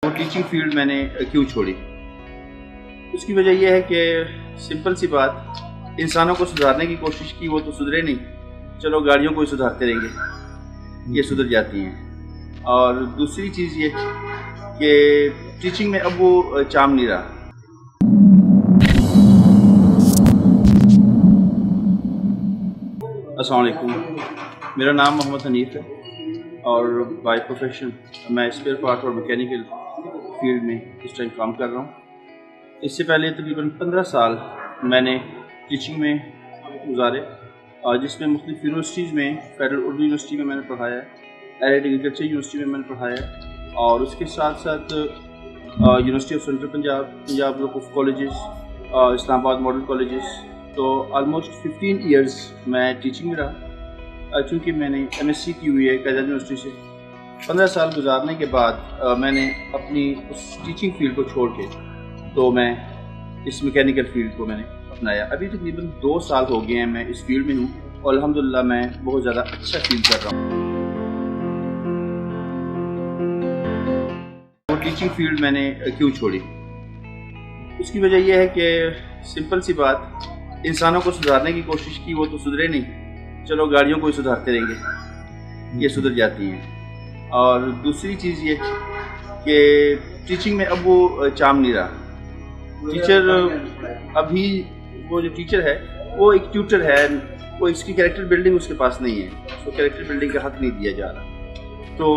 वो teaching field मैंने क्यों छोड़ी? उसकी वजह यह है कि सिंपल सी बात, इंसानों को सुधारने की कोशिश की, वो तो सुधरे नहीं। चलो गाड़ियों को ही सुधारते रहेंगे, ये सुधर जाती हैं। और दूसरी चीज़ ये कि टीचिंग में अब वो चाम नहीं रहा। अस्सलाम वालेकुम, मेरा नाम मोहम्मद हनीफ है और बाय प्रोफेशन मैं स्पेयर पार्ट और मैकेनिकल फील्ड में इस टाइम काम कर रहा हूँ। इससे पहले तकरीबन 15 साल मैंने टीचिंग में गुजारे, जिसमें मुख्तलिफ यूनिवर्सिटीज़ में, फेडरल उर्दू यूनिवर्सिटी में मैंने पढ़ाया है, एलिड एग्रीकल्चर यूनिवर्सिटी में मैंने पढ़ाया है, और उसके साथ साथ university of central Punjab, Punjab group of colleges, Islamabad model colleges. तो ऑलमोस्ट 15 ईयर्स मैं टीचिंग में रहा। चूँकि मैंने MSc की हुई है कैज़र यूनिवर्सिटी से, 15 साल गुजारने के बाद मैंने अपनी उस टीचिंग फील्ड को छोड़ के तो मैं इस मैकेनिकल फील्ड को मैंने अपनाया। अभी तकरीबन 2 साल हो गए हैं मैं इस फील्ड में हूँ और अल्हम्दुलिल्लाह मैं बहुत ज़्यादा अच्छा फील कर रहा हूँ। वो टीचिंग फील्ड मैंने क्यों छोड़ी? उसकी वजह यह है कि सिंपल सी बात, इंसानों को सुधारने की कोशिश की, वो तो सुधरे नहीं। चलो गाड़ियों को ही सुधारते रहेंगे, ये सुधर जाती हैं। और दूसरी चीज़ ये कि टीचिंग में अब वो चाम नहीं रहा। टीचर अभी वो जो टीचर है वो एक ट्यूटर है, वो इसकी कैरेक्टर बिल्डिंग उसके पास नहीं है, उसको कैरेक्टर बिल्डिंग का हक नहीं दिया जा रहा। तो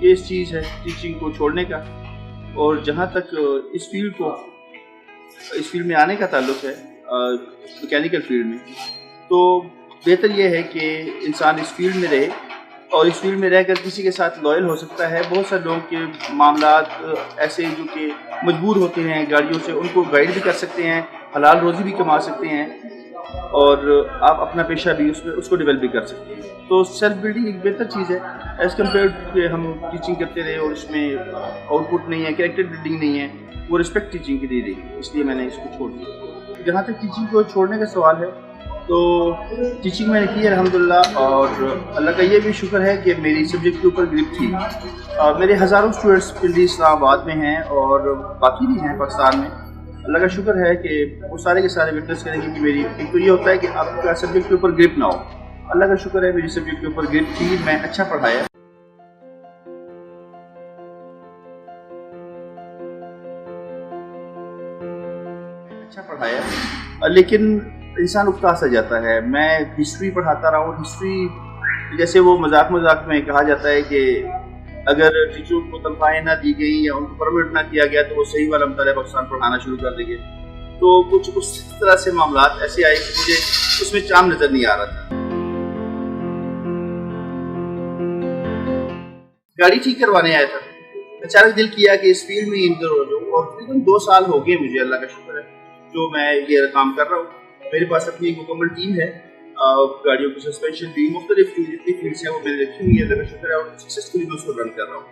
ये इस चीज़ है टीचिंग को छोड़ने का। और जहाँ तक इस फील्ड में आने का ताल्लुक़ है, मैकेनिकल फील्ड में, तो बेहतर ये है कि इंसान इस फील्ड में रहे और इस फील्ड में रहकर किसी के साथ लॉयल हो सकता है। बहुत सारे लोगों के मामलात ऐसे जो कि मजबूर होते हैं गाड़ियों से, उनको गाइड भी कर सकते हैं, हलाल रोज़ी भी कमा सकते हैं और आप अपना पेशा भी उसको डेवलप भी कर सकते हैं। तो सेल्फ बिल्डिंग एक बेहतर चीज़ है एज़ कम्पेयर टू हम टीचिंग करते रहे और इसमें आउटपुट नहीं है, कैरेक्टर बिल्डिंग नहीं है, वो रिस्पेक्ट टीचिंग की दे रही, इसलिए मैंने इसको छोड़ दिया। जहाँ तक टीचिंग को छोड़ने का सवाल है, तो टीचिंग मैंने की है अल्हम्दुलिल्लाह, और अल्लाह का ये भी शुक्र है कि मेरी सब्जेक्ट के ऊपर ग्रिप थी। मेरे हज़ारों स्टूडेंट्स पिंडी इस्लामाबाद में हैं और बाकी भी हैं पाकिस्तान में। अल्लाह का शुक्र है कि वो सारे के सारे विटनेस करेंगे कि मेरी, एक तो ये होता है कि आपका सब्जेक्ट के ऊपर ग्रिप ना हो। अल्लाह का शुक्र है मेरी सब्जेक्ट के ऊपर ग्रिप थी, मैं अच्छा पढ़ाया। लेकिन इंसान उकता सा जाता है। मैं हिस्ट्री पढ़ाता रहा हूँ। हिस्ट्री जैसे वो मजाक में कहा जाता है कि अगर टीचरों को तनख्वाहें ना दी गई या उनको परमिट ना किया गया तो वो सही वाला मुताला पाकिस्तान पढ़ाना शुरू कर देंगे। तो कुछ उस तरह से मामलात ऐसे आए कि मुझे उसमें चाम नज़र नहीं आ रहा था। गाड़ी ठीक करवाने आया था, अचानक दिल किया कि इस फील्ड में इंटर हो जाऊँ, और तकरीबन 2 साल हो गए मुझे, अल्लाह का शुक्र है, जो मैं ये काम कर रहा हूँ। मेरे पास अपनी एक मुकम्मल टीम है, गाड़ियों की सस्पेंशन भी मुख्तलिफ जितनी फील्ड्स हैं वो मैंने रखी हुई है, अल्लाह का शुक्र है, और सक्सेसफुली मैं उसको रन कर रहा हूँ।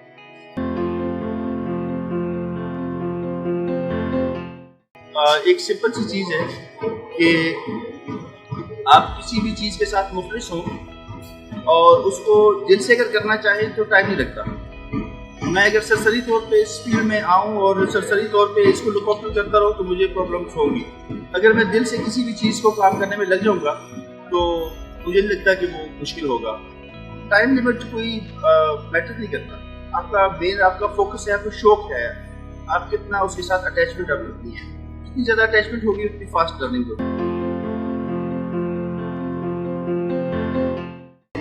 एक सिंपल सी चीज़ है कि आप किसी भी चीज़ के साथ मुखलिस हों और उसको दिल से अगर करना चाहें तो टाइम नहीं लगता। मैं अगर सरसरी तौर पे इस फील्ड में आऊँ और सरसरी तौर पे इसको लुक आउट करता रहूँ तो मुझे प्रॉब्लम्स होंगी। अगर मैं दिल से किसी भी चीज़ को काम करने में लग जाऊँगा तो मुझे नहीं लगता कि वो मुश्किल होगा। टाइम लिमिट कोई मैटर नहीं करता। आपका फोकस है, आपका शौक है, आप कितना उसके साथ अटैचमेंट आप रखती हैं। जितनी ज़्यादा अटैचमेंट होगी उतनी फास्ट लर्निंग होगी।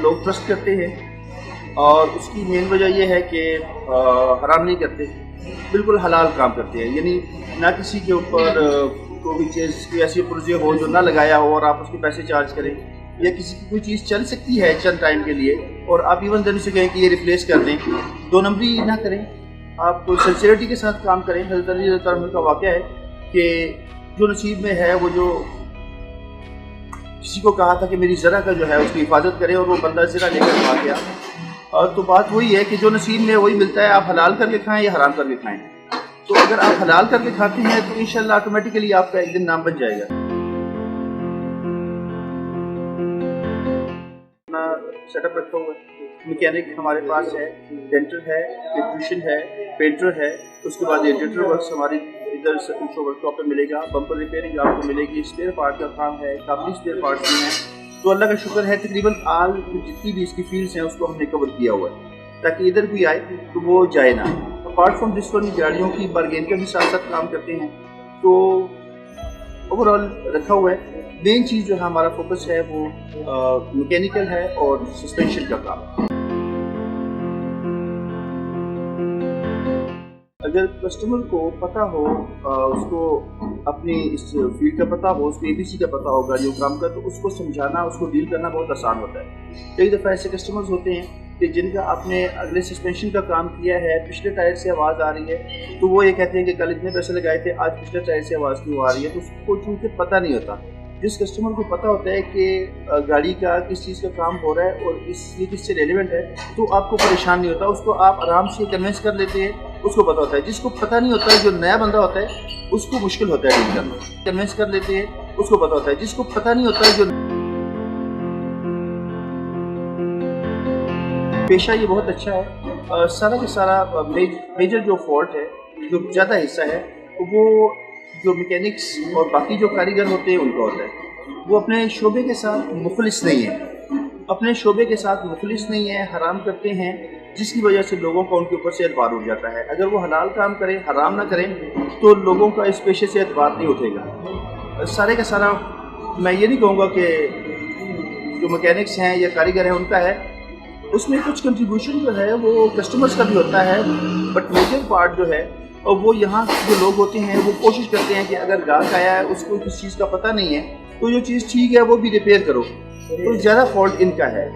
लोग ट्रस्ट करते हैं और उसकी मेन वजह यह है कि हराम नहीं करते, बिल्कुल हलाल काम करते हैं। यानी ना किसी के ऊपर कोई चीज़ कोई ऐसी पुर्जे हो जो ना लगाया हो और आप उसके पैसे चार्ज करें, या किसी की कोई चीज़ चल सकती है चंद टाइम के लिए और आप इवन दिन से कहें कि ये रिप्लेस कर दें। 2 नंबरी ना करें, आप सिंसियरिटी के साथ काम करें। हज़रत अली रज़ी अल्लाह अन्हु का वाक़या है कि जो नसीब में है, वो जो किसी को कहा था कि मेरी ज़रा का जो है उसकी हिफाजत करें और वो बंदा ज़रा लेकर आ गया। और तो बात वही है कि जो नसीब में वही मिलता है, आप हलाल करके खाएं या हराम करके खाएं। तो अगर आप हलाल करके खाते हैं तो इंशाल्लाह ऑटोमेटिकली आपका एक दिन नाम बन जाएगा। अपना सेटअप रखा हुआ है। मैकेनिक हमारे पास है, डेंटर है, इलेक्ट्रिशियन है, पेंटर है, उसके बाद रेडिएटर वर्क्स हमारी इधर वर्कशॉप पे मिलेगा, बम्पर रिपेयरिंग आपको मिलेगी, स्पेयर पार्ट का काम है, काफ़ी स्पेयर पार्ट्स भी हैं। तो अल्लाह का शुक्र है तकरीबन आल जितनी भी इसकी फील्ड्स हैं उसको हमने कवर किया हुआ है ताकि इधर भी आए तो वो जाए ना। अपार्ट फ्रॉम दिस वन गाड़ियों की बारगेन का भी साथ साथ काम करते हैं। तो ओवरऑल रखा हुआ है। मेन चीज़ जो है हमारा फोकस है वो मैकेनिकल है और सस्पेंशन का काम। अगर कस्टमर को पता हो, उसको अपनी इस फील्ड का पता हो, उसको ABC का पता हो गाड़ियों काम का, तो उसको समझाना, उसको डील करना बहुत आसान होता है। कई दफ़ा ऐसे कस्टमर्स होते हैं कि जिनका आपने अगले सस्पेंशन का काम किया है, पिछले टायर से आवाज़ आ रही है, तो वो ये कहते हैं कि कल इतने पैसे लगाए थे, आज पिछले टायर से आवाज़ क्यों आ रही है। तो उसको चूँकि पता नहीं होता। जिस कस्टमर को पता होता है कि गाड़ी का किस चीज़ का काम हो रहा है और ये किससे रेलिवेंट है, तो आपको परेशान नहीं होता, उसको आप आराम से कन्विंस कर लेते हैं, उसको पता होता है। जिसको पता नहीं होता है, जो नया बंदा होता है, उसको मुश्किल होता है डील करना। कन्विंस कर लेते हैं, उसको पता होता है। जिसको पता नहीं होता है, जो पेशा ये बहुत अच्छा है। सारा का सारा मेजर जो फॉल्ट है, जो ज़्यादा हिस्सा है, वो जो मैकेनिक्स और बाकी जो कारीगर होते हैं उनका होता है। वो अपने शोबे के साथ मुखलिस नहीं है, अपने शोबे के साथ मुखलिस नहीं है, हराम करते हैं, जिसकी वजह से लोगों का उनके ऊपर से एतबार उठ जाता है। अगर वो हलाल काम करें, हराम ना करें, तो लोगों का इस पेशे से एतबार नहीं उठेगा। सारे का सारा मैं ये नहीं कहूँगा कि जो मैकेनिक्स हैं या कारीगर हैं उनका है, उसमें कुछ कंट्रीब्यूशन जो है वो कस्टमर्स का भी होता है, बट मेजर पार्ट जो है और वो यहाँ जो लोग होते हैं वो कोशिश करते हैं कि अगर ग्राहक आया है, उसको किस चीज़ का पता नहीं है, तो जो चीज़ ठीक है वो भी रिपेयर करो। तो ज़्यादा फॉल्ट इनका है।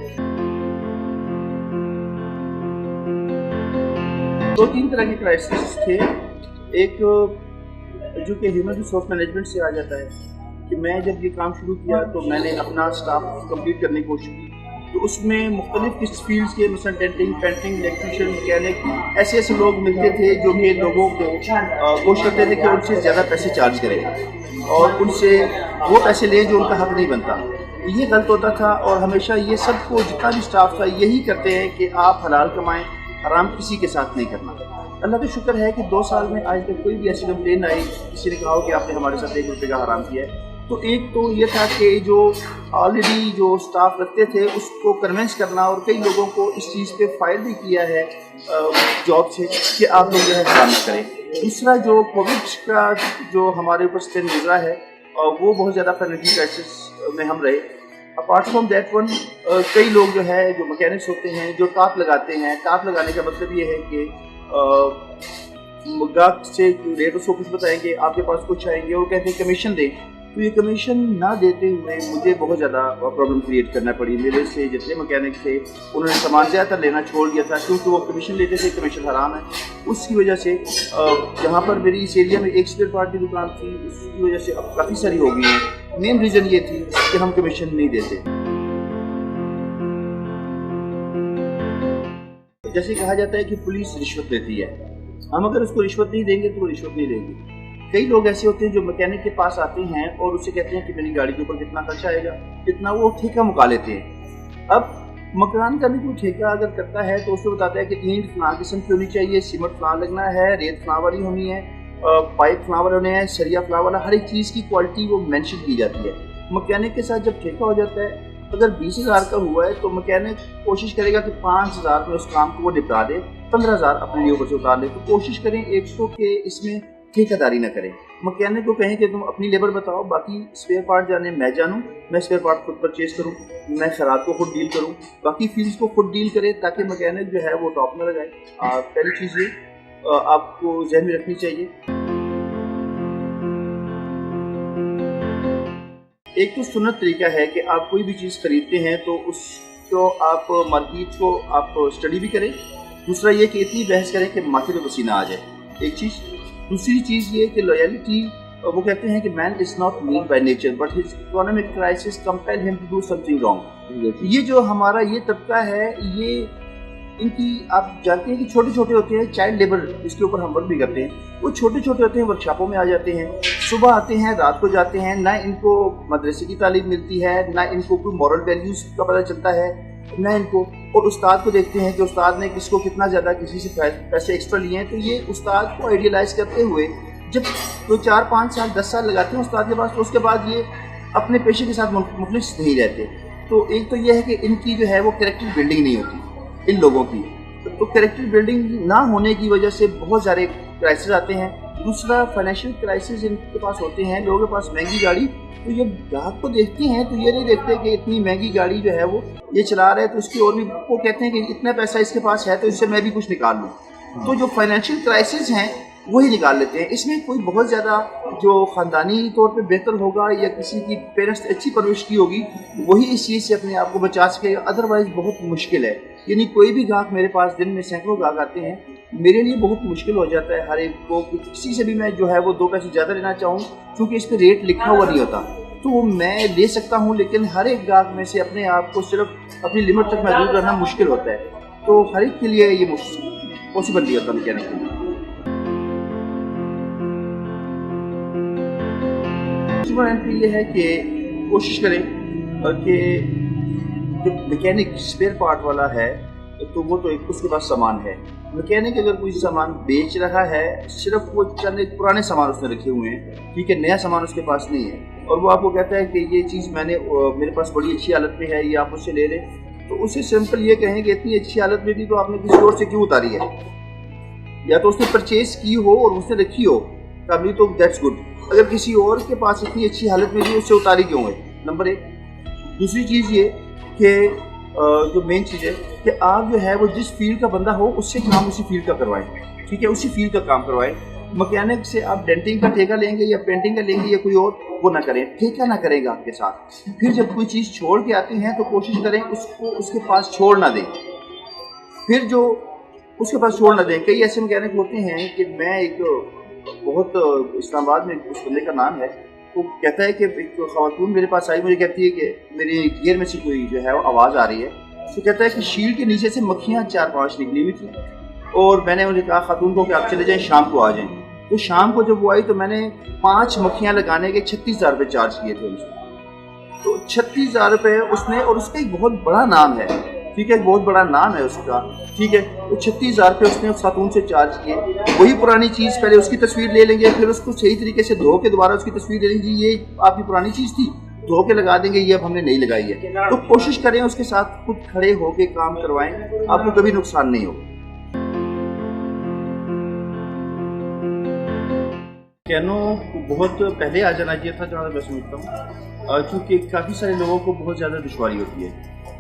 2-3 तरह के क्राइसिस थे। एक जो कि ह्यूमन रिसोर्स मैनेजमेंट से आ जाता है कि मैं जब ये काम शुरू किया तो मैंने अपना स्टाफ कंप्लीट करने की कोशिश की, तो उसमें मुख्तलिफ किस फील्ड्स के मसलन डेंटिंग, पेंटिंग, इलेक्ट्रिशियन, मैकेनिक, ऐसे लोग मिलते थे जो कि लोगों को कोशिश करते थे कि उनसे ज़्यादा पैसे चार्ज करें और उनसे वो पैसे लें जो उनका हक नहीं बनता। ये गलत होता था और हमेशा ये सबको जितना भी स्टाफ था यही करते हैं कि आप हलाल कमाएं, हराम किसी के साथ नहीं करना। अल्लाह का शुक्र है कि 2 साल में आज तक कोई भी ऐसी कंप्लेन आई किसी ने कहा हो कि आपने हमारे साथ 1 रुपये का हराम किया है। तो एक तो ये था कि जो ऑलरेडी जो स्टाफ रखते थे उसको कन्विंस करना, और कई लोगों को इस चीज़ पे फायर भी किया है जॉब से कि आप लोग जो है काम करें। दूसरा जो कोविड का जो हमारे ऊपर स्ट्रेन गुजरा है वो बहुत ज़्यादा फाइनेंशियल क्राइसिस में हम रहे। अपार्ट फ्रॉम दैट वन कई लोग जो है जो मैकेनिक्स होते हैं जो टाप लगाते हैं। टाप लगाने का मतलब ये है कि ग्राहक से रेट उसको कुछ बताएंगे, आपके पास कुछ आएंगे और कहते हैं कमीशन दें, तो ये कमीशन ना देते हुए मुझे बहुत ज़्यादा प्रॉब्लम क्रिएट करना पड़ी। मेरे से जितने मैकेनिक थे उन्होंने सामान ज़्यादा लेना छोड़ दिया था क्योंकि वो कमीशन लेते थे, कमीशन हराम है। उसकी वजह से जहाँ पर मेरी इस एरिया में एक स्पेयर पार्ट की दुकान थी, उसकी वजह से अब काफ़ी सारी हो गई हैं। मेन रीज़न ये थी कि हम कमीशन नहीं देते। जैसे कहा जाता है कि पुलिस रिश्वत लेती है, हम अगर उसको रिश्वत नहीं देंगे तो वो रिश्वत नहीं देंगे। कई लोग ऐसे होते हैं जो मैकेनिक के पास आते हैं और उससे कहते हैं कि मेरी गाड़ी के ऊपर कितना खर्चा आएगा, कितना, वो ठेका मुका लेते हैं। अब मकान का भी कोई ठेका अगर करता है तो उसको बताता है कि ईंट फलां किस्म की होनी चाहिए, सीमेंट फलां लगना है, रेत फलां वाली होनी है, पाइप फलां वाले होने हैं, सरिया फलां वाला, हर एक चीज़ की क्वालिटी वो मेंशन की जाती है। मैकेनिक के साथ जब ठेका हो जाता है, अगर 20,000 का हुआ है तो मैकेनिक कोशिश करेगा कि 5,000 में उस काम को वो निपटा दे, 15,000 अपने लिए ऊपर से उतार ले। तो कोशिश करें 100 के इसमें ठेकेदारी ना करें। मैकेनिक को कहें कि तुम अपनी लेबर बताओ, बाकी स्पेयर पार्ट जाने मैं जानूँ, मैं स्पेयर पार्ट खुद परचेज करूँ, मैं खराब को खुद डील करूँ, बाकी फील्ड्स को खुद डील करें ताकि मैकेनिक जो है वो टॉप में लगाए। पहली चीज़ ये आपको जहन में रखनी चाहिए। एक तो सुन्नत तरीका है कि आप कोई भी चीज़ खरीदते हैं तो उसको आप मार्केट को आप स्टडी भी करें। दूसरा ये कि इतनी बहस करें कि माथे पे पसीना आ जाए, एक चीज़। दूसरी चीज़ ये कि लॉयल्टी, वो कहते हैं कि man is not mean by nature but his economic crisis compel him to do something wrong. ये जो हमारा ये तबका है, ये इनकी आप जानते हैं कि छोटे छोटे होते हैं, चाइल्ड लेबर इसके ऊपर हम वर्क भी करते हैं, वो छोटे छोटे होते हैं, वर्कशॉपों में आ जाते हैं, सुबह आते हैं रात को जाते हैं, ना इनको मदरसे की तालीम मिलती है, ना इनको कोई मॉरल वैल्यूज़ का पता चलता है, نہ ان کو, اور استاد کو دیکھتے ہیں کہ استاد نے کس کو کتنا زیادہ کسی سے پیسے ایکسٹرا لیے ہیں. تو یہ استاد کو آئیڈیلائز کرتے ہوئے جب تو 4 5 سال 10 سال لگاتے ہیں استاد کے پاس, تو اس کے بعد یہ اپنے پیشے کے ساتھ مخلص نہیں رہتے. تو ایک تو یہ ہے کہ ان کی جو ہے وہ کریکٹر بلڈنگ نہیں ہوتی ان لوگوں کی, تو کریکٹر بلڈنگ نہ ہونے کی وجہ سے بہت سارے کرائسس آتے ہیں. دوسرا فائنینشیل کرائسس ان کے پاس ہوتے ہیں, لوگوں کے پاس مہنگی گاڑی, تو یہ گاہک کو دیکھتے ہیں تو یہ نہیں دیکھتے کہ اتنی مہنگی گاڑی جو ہے وہ یہ چلا رہا ہے تو اس کی اور بھی وہ کہتے ہیں کہ اتنا پیسہ اس کے پاس ہے تو اس سے میں بھی کچھ نکال لوں. تو جو فائنینشیل کرائسس ہیں وہی نکال لیتے ہیں. اس میں کوئی بہت زیادہ جو خاندانی طور پہ بہتر ہوگا یا کسی کی پیرنٹس اچھی پرورش کی ہوگی وہی اس چیز سے اپنے آپ کو بچا سکے گا, ادروائز بہت مشکل ہے. یعنی کوئی بھی گاہک میرے پاس دن میں سینکڑوں گاہک آتے ہیں, میرے لیے بہت مشکل ہو جاتا ہے ہر ایک کو کسی سے بھی میں جو ہے وہ 2 پیسے زیادہ لینا چاہوں, کیونکہ اس پہ ریٹ لکھا ہوا نہیں ہوتا. تو وہ میں لے سکتا ہوں لیکن ہر ایک گاہک میں سے اپنے آپ کو صرف اپنی لمٹ تک محدود رہنا مشکل ہوتا ہے. تو ہر ایک کے لیے یہ پاسبل نہیں ہوتا میکینک کے لیے. یہ ہے کہ کوشش کریں کہ جو میکینک اسپیئر پارٹ والا ہے تو وہ تو اس کے پاس سامان ہے. میکینک اگر کوئی سامان بیچ رہا ہے صرف وہ چند ایک پرانے سامان اس نے رکھے ہوئے ہیں, ٹھیک ہے, نیا سامان اس کے پاس نہیں ہے, اور وہ آپ کو کہتا ہے کہ یہ چیز میرے پاس بڑی اچھی حالت میں ہے, یہ آپ مجھ سے لے لیں, تو اسے سمپل یہ کہیں کہ اتنی اچھی حالت میں بھی تو آپ نے کسی اور سے کیوں اتاری ہے, یا تو اس نے پرچیز کی ہو اور اس نے رکھی ہو تبھی تو دیٹس گڈ. اگر کسی اور کے پاس اتنی اچھی حالت میں بھی اس سے اتاری کیوں ہے, نمبر 1. دوسری چیز یہ کہ جو مین چیز ہے کہ آپ جو ہے وہ جس فیلڈ کا بندہ ہو اس سے کام اسی فیلڈ کا کروائیں, ٹھیک ہے, اسی فیلڈ کا کام کروائیں. مکینک سے آپ ڈینٹنگ کا ٹھیکہ لیں گے یا پینٹنگ کا لیں گے یا کوئی اور, وہ نہ کریں, ٹھیکہ نہ کریں گا آپ کے ساتھ. پھر جب کوئی چیز چھوڑ کے آتے ہیں تو کوشش کریں اس کو اس کے پاس چھوڑ نہ دیں. پھر جو اس کے پاس چھوڑ نہ دیں, کئی ایسے مکینک ہوتے ہیں کہ میں ایک بہت اسلام آباد میں اس بندے کا نام ہے, وہ کہتا ہے کہ ایک خواتون میرے پاس آئی, مجھے کہتی ہے کہ میری گیئر میں سے کوئی جو ہے وہ آواز آ رہی ہے. تو کہتا ہے کہ شیل کے نیچے سے مکھیاں 4 5 نکلی ہوئی تھیں, اور میں نے مجھے کہا خاتون کو کہ آپ چلے جائیں شام کو آ جائیں. تو شام کو جب وہ آئی تو میں نے 5 مکھیاں لگانے کے 36,000 روپے چارج کیے تھے ان سے. تو 36,000 روپے اس نے, اور اس کا ایک بہت بڑا نام ہے, ٹھیک ہے, ایک بہت بڑا نام ہے اس کا, ٹھیک ہے. تو 36,000 روپے اس نے اس خاتون سے چارج کیے. وہی پرانی چیز پہلے اس کی تصویر لے لیں گے, پھر اس کو صحیح طریقے سے دھو کے دوبارہ اس کی تصویر لے لیں گے, یہ آپ کی پرانی چیز تھی, دھو کے لگا دیں گے, یہ اب ہم نے نہیں لگائی ہے. تو کوشش کریں اس کے ساتھ خود کھڑے ہو کے کام کروائیں, آپ کو کبھی نقصان نہیں ہوگا. کینو کو بہت پہلے آ جانا چاہیے تھا جہاں میں سمجھتا ہوں, کیونکہ کافی سارے لوگوں کو بہت زیادہ دشواری ہوتی ہے.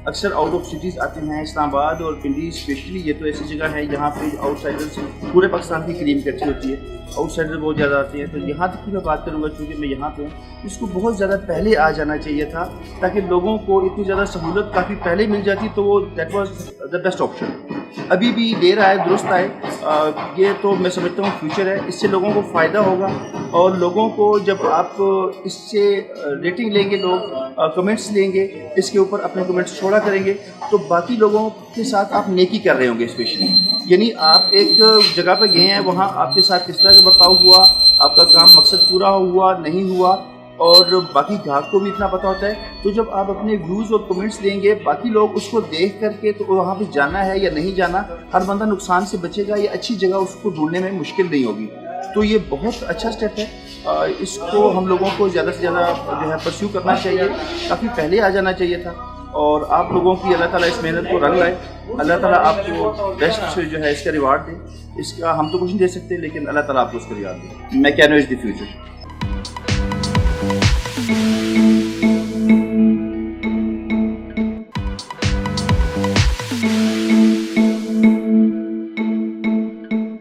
اکثر آؤٹ آف سٹیز آتے ہیں, اسلام آباد اور پنڈی اسپیشلی, یہ تو ایسی جگہ ہے یہاں پہ آؤٹ سائڈر پورے پاکستان کی کریم کٹھی ہوتی ہے, آؤٹ سائڈر بہت زیادہ آتے ہیں. تو یہاں تک کی میں بات کروں گا چونکہ میں یہاں پہ ہوں, اس کو بہت زیادہ پہلے آ جانا چاہیے تھا تاکہ لوگوں کو اتنی زیادہ سہولت کافی پہلے مل جاتی, تو وہ that was the best option. ابھی بھی دیر آئے درست آئے, یہ تو میں سمجھتا ہوں فیوچر ہے, اس سے لوگوں کو فائدہ ہوگا. اور لوگوں کو جب آپ اس سے ریٹنگ لیں گے, لوگ کمنٹس لیں گے, اس کے اوپر اپنے کمنٹس چھوڑا کریں گے, تو باقی لوگوں کے ساتھ آپ نیکی کر رہے ہوں گے اسپیشلی. یعنی آپ ایک جگہ پہ گئے ہیں, وہاں آپ کے ساتھ کس طرح کا برتاؤ ہوا, آپ کا کام مقصد پورا ہوا نہیں ہوا, اور باقی گاہک کو بھی اتنا پتہ ہوتا ہے. تو جب آپ اپنے ویوز اور کمنٹس لیں گے, باقی لوگ اس کو دیکھ کر کے تو وہاں پہ جانا ہے یا نہیں جانا, ہر بندہ نقصان سے بچے گا, یا اچھی جگہ اس کو ڈھونڈنے میں مشکل نہیں ہوگی. تو یہ بہت اچھا سٹیپ ہے, اس کو ہم لوگوں کو زیادہ سے زیادہ جو ہے پرسیو کرنا چاہیے, کافی پہلے آ جانا چاہیے تھا. اور آپ لوگوں کی اللہ تعالیٰ اس محنت کو رنگ لائے, اللہ تعالیٰ آپ کو بیسٹ جو ہے اس کا ریوارڈ دے. اس کا ہم تو کچھ نہیں دے سکتے, لیکن اللہ تعالیٰ آپ کو اس کا reward they. میکینو is the future.